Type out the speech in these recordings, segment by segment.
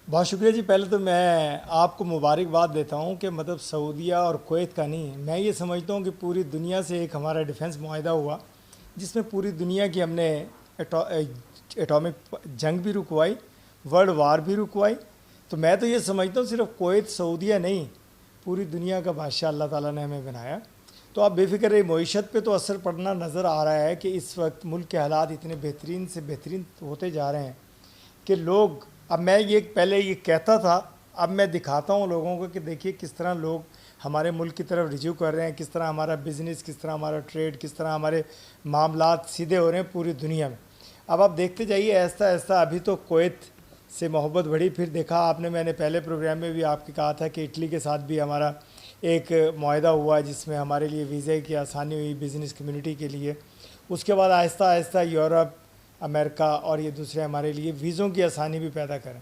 بہت شکریہ جی. پہلے تو میں آپ کو مبارکباد دیتا ہوں کہ مطلب سعودیہ اور کویت کا نہیں، میں یہ سمجھتا ہوں کہ پوری دنیا سے ایک ہمارا ڈیفنس معاہدہ ہوا جس میں پوری دنیا کی ہم نے ایٹامک جنگ بھی رکوائی، ورلڈ وار بھی رکوائی. تو میں تو یہ سمجھتا ہوں صرف کویت سعودیہ نہیں، پوری دنیا کا بادشاہ اللہ تعالیٰ نے ہمیں بنایا. تو آپ بے فکر رہی، معیشت پہ تو اثر پڑنا نظر آ رہا ہے کہ اس وقت ملک کے حالات اتنے بہترین سے بہترین ہوتے جا رہے ہیں کہ لوگ، اب میں یہ پہلے یہ کہتا تھا، اب میں دکھاتا ہوں لوگوں کو کہ دیکھیے کس طرح لوگ ہمارے ملک کی طرف رجوع کر رہے ہیں، کس طرح ہمارا بزنس، کس طرح ہمارا ٹریڈ، کس طرح ہمارے معاملات سیدھے ہو رہے ہیں پوری دنیا میں. اب آپ دیکھتے جائیے ایسا ایسا. ابھی تو کویت سے محبت بڑھی، پھر دیکھا آپ نے، میں نے پہلے پروگرام میں بھی آپ کے کہا تھا کہ اٹلی کے ساتھ بھی ہمارا ایک معاہدہ ہوا جس میں ہمارے لیے ویزے کی آسانی ہوئی بزنس کمیونٹی کے لیے. اس کے بعد آہستہ آہستہ یورپ، امریکہ اور یہ دوسرے ہمارے لیے ویزوں کی آسانی بھی پیدا کریں.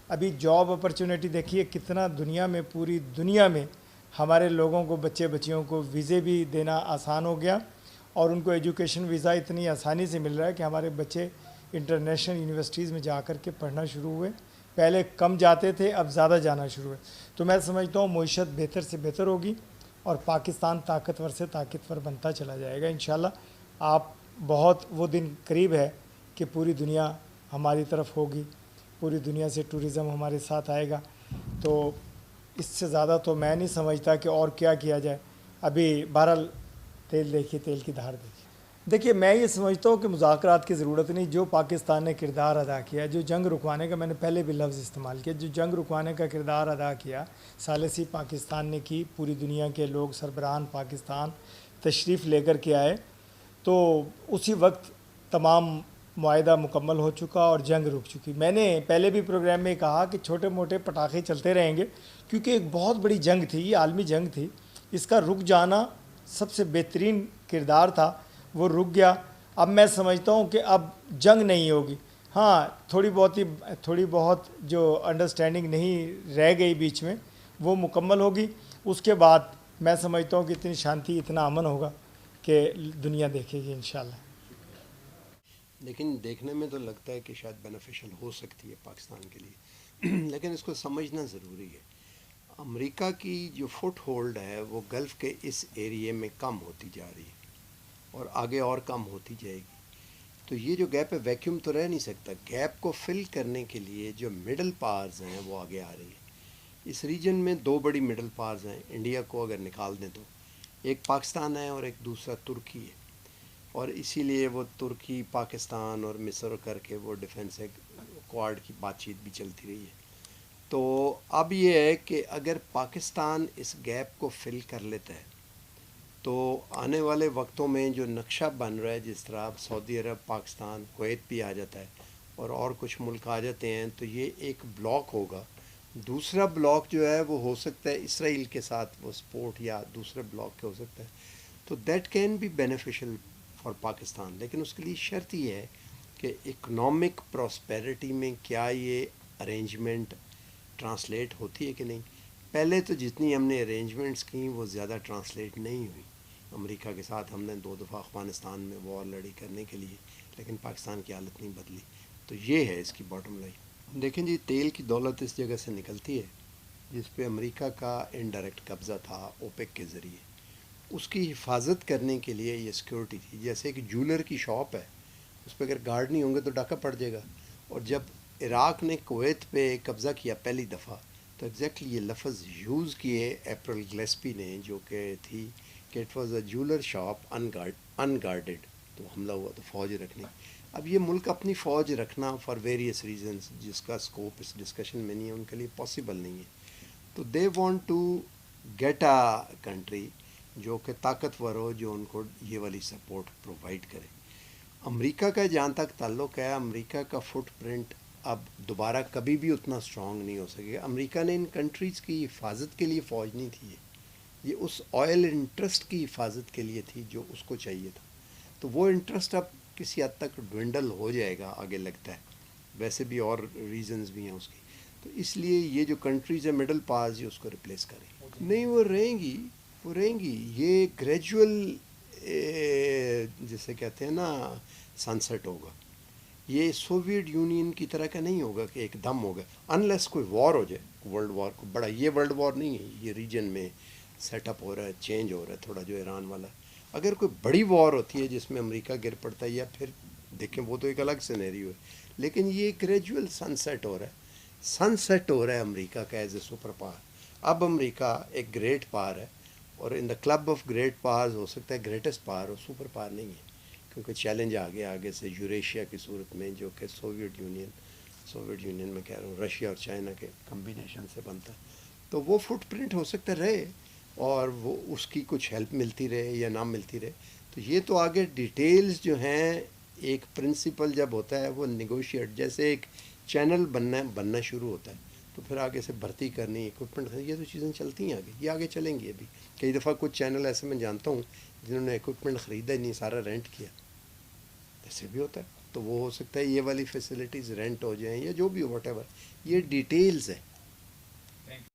ابھی جاب اپرچونیٹی دیکھیے کتنا دنیا میں، پوری دنیا میں ہمارے لوگوں کو، بچے بچیوں کو ویزے بھی دینا آسان ہو گیا، اور ان کو ایجوکیشن ویزا اتنی آسانی سے مل رہا ہے کہ ہمارے بچے انٹرنیشنل یونیورسٹیز میں جا کر کے پڑھنا شروع ہوئے. پہلے کم جاتے تھے، اب زیادہ جانا شروع ہوئے. تو میں سمجھتا ہوں معیشت بہتر سے بہتر ہوگی اور پاکستان طاقتور سے طاقتور بنتا چلا جائے گا انشاءاللہ. آپ بہت، وہ دن قریب ہے کہ پوری دنیا ہماری طرف ہوگی، پوری دنیا سے ٹورزم ہمارے ساتھ آئے گا. تو اس سے زیادہ تو میں نہیں سمجھتا کہ اور کیا کیا جائے. ابھی بہرحال تیل دیکھیے، تیل کی دھار دیکھیے. دیکھیے میں یہ سمجھتا ہوں کہ مذاکرات کی ضرورت نہیں. جو پاکستان نے کردار ادا کیا، جو جنگ رکوانے کا، میں نے پہلے بھی لفظ استعمال کیا، جو جنگ رکوانے کا کردار ادا کیا ثالثی پاکستان نے کی، پوری دنیا کے لوگ سربراہان پاکستان تشریف لے کر کے آئے، تو اسی وقت تمام معاہدہ مکمل ہو چکا اور جنگ رک چکی. میں نے پہلے بھی پروگرام میں کہا کہ چھوٹے موٹے پٹاخے چلتے رہیں گے کیونکہ ایک بہت بڑی جنگ تھی، یہ عالمی جنگ تھی. اس کا رک جانا سب سے بہترین کردار تھا، وہ رک گیا. اب میں سمجھتا ہوں کہ اب جنگ نہیں ہوگی. ہاں تھوڑی بہت جو انڈرسٹینڈنگ نہیں رہ گئی بیچ میں، وہ مکمل ہوگی. اس کے بعد میں سمجھتا ہوں کہ اتنی شانتی، اتنا امن ہوگا کہ دنیا دیکھے گی انشاءاللہ. لیکن دیکھنے میں تو لگتا ہے کہ شاید بینیفیشل ہو سکتی ہے پاکستان کے لیے لیکن اس کو سمجھنا ضروری ہے. امریکہ کی جو فٹ ہولڈ ہے وہ گلف کے اس ایریے میں کم ہوتی جا رہی ہے اور آگے اور کم ہوتی جائے گی. تو یہ جو گیپ ہے، ویکیوم تو رہ نہیں سکتا. گیپ کو فل کرنے کے لیے جو مڈل پاورز ہیں وہ آگے آ رہی ہے. اس ریجن میں دو بڑی مڈل پاورز ہیں، انڈیا کو اگر نکال دیں تو ایک پاکستان ہے اور ایک دوسرا ترکی ہے. اور اسی لیے وہ ترکی، پاکستان اور مصر کر کے وہ ڈیفنس کوارڈ کی بات چیت بھی چلتی رہی ہے. تو اب یہ ہے کہ اگر پاکستان اس گیپ کو فل کر لیتا ہے تو آنے والے وقتوں میں جو نقشہ بن رہا ہے، جس طرح سعودی عرب، پاکستان، کویت بھی آ جاتا ہے اور کچھ ملک آ جاتے ہیں، تو یہ ایک بلاک ہوگا. دوسرا بلاک جو ہے وہ ہو سکتا ہے اسرائیل کے ساتھ وہ سپورٹ یا دوسرے بلاک کے ہو سکتا ہے. تو that can be beneficial for Pakistan. لیکن اس کے لیے شرط یہ ہے کہ اکنامک پراسپیرٹی میں کیا یہ ارینجمنٹ ٹرانسلیٹ ہوتی ہے کہ نہیں. پہلے تو جتنی ہم نے ارینجمنٹس کی وہ زیادہ ٹرانسلیٹ نہیں ہوئی. امریکہ کے ساتھ ہم نے 2 دفعہ افغانستان میں وار لڑی کرنے کے لیے، لیکن پاکستان کی حالت نہیں بدلی. تو یہ ہے اس کی باٹم لائن. دیکھیں جی، تیل کی دولت اس جگہ سے نکلتی ہے جس پہ امریکہ کا انڈائریکٹ قبضہ تھا اوپیک کے ذریعے. اس کی حفاظت کرنے کے لیے یہ سیکورٹی تھی. جیسے کہ جولر کی شاپ ہے، اس پہ اگر گارڈ نہیں ہوں گے تو ڈاکہ پڑ جائے گا. اور جب عراق نے کویت پہ قبضہ کیا پہلی دفعہ، تو ایگزیکٹلی یہ لفظ یوز کیے ایپرل گلیسپی نے، جو کہ تھی کہ it was a jeweller shop unguarded. تو حملہ ہوا تو فوج رکھنی. اب یہ ملک اپنی فوج رکھنا فار ویریس ریزنز جس کا اسکوپ اس ڈسکشن میں نہیں ہے، ان کے لیے پاسبل نہیں ہے. تو they want to get a country جو کہ طاقتور ہو، جو ان کو یہ والی سپورٹ پرووائڈ کرے. امریکہ کا جہاں تک تعلق ہے، امریکہ کا فٹ پرنٹ اب دوبارہ کبھی بھی اتنا اسٹرانگ نہیں ہو سکے. امریکہ نے ان کنٹریز کی حفاظت کے لیے فوج نہیں تھی، یہ اس آئل انٹرسٹ کی حفاظت کے لیے تھی جو اس کو چاہیے تھا. تو وہ انٹرسٹ اب کسی حد تک ڈوینڈل ہو جائے گا آگے لگتا ہے. ویسے بھی اور ریزنز بھی ہیں اس کی. تو اس لیے یہ جو کنٹریز ہیں مڈل پاس، یہ اس کو ریپلیس کریں. نہیں، وہ رہیں گی، وہ رہیں گی. یہ گریجول جسے کہتے ہیں نا سن سیٹ ہوگا. یہ سوویٹ یونین کی طرح کا نہیں ہوگا کہ ایک دم ہوگا، انلیس کوئی وار ہو جائے، ورلڈ وار کو بڑا، یہ ورلڈ وار نہیں ہے، یہ ریجن میں سیٹ اپ ہو رہا ہے، چینج ہو رہا ہے تھوڑا جو ایران والا. اگر کوئی بڑی وار ہوتی ہے جس میں امریکہ گر پڑتا ہے، یا پھر دیکھیں وہ تو ایک الگ سینیریو ہے، لیکن یہ گریجول سن سیٹ ہو رہا ہے، سن سیٹ ہو رہا ہے امریکہ کا ایز اے سپر پاور. اب امریکہ ایک گریٹ پاور ہے، اور in the club of great powers ہو سکتا ہے گریٹسٹ پاور ہو، سپر پاور نہیں ہے، کیونکہ چیلنج آگے سے یوریشیا کی صورت میں، جو کہ سوویٹ یونین میں کہہ رہا ہوں، رشیا اور چائنا کے کمبینیشن سے بنتا ہے. تو وہ فٹ پرنٹ ہو سکتا رہے، اور وہ اس کی کچھ ہیلپ ملتی رہے یا نہ ملتی رہے. تو یہ تو آگے ڈیٹیلز جو ہیں، ایک پرنسپل جب ہوتا ہے وہ نیگوشیٹ، جیسے ایک چینل بننا شروع ہوتا ہے، تو پھر آگے سے بھرتی کرنی، اکوپمنٹ، یہ تو چیزیں چلتی ہیں آگے، یہ آگے چلیں گی. ابھی کئی دفعہ کچھ چینل ایسے میں جانتا ہوں جنہوں نے اکوپمنٹ خریدا ہی نہیں، سارا رینٹ کیا، ایسے بھی ہوتا ہے. تو وہ ہو سکتا ہے یہ والی فیسلٹیز رینٹ ہو جائیں یا جو بھی ہو، واٹ ایور، یہ ڈیٹیلز ہے.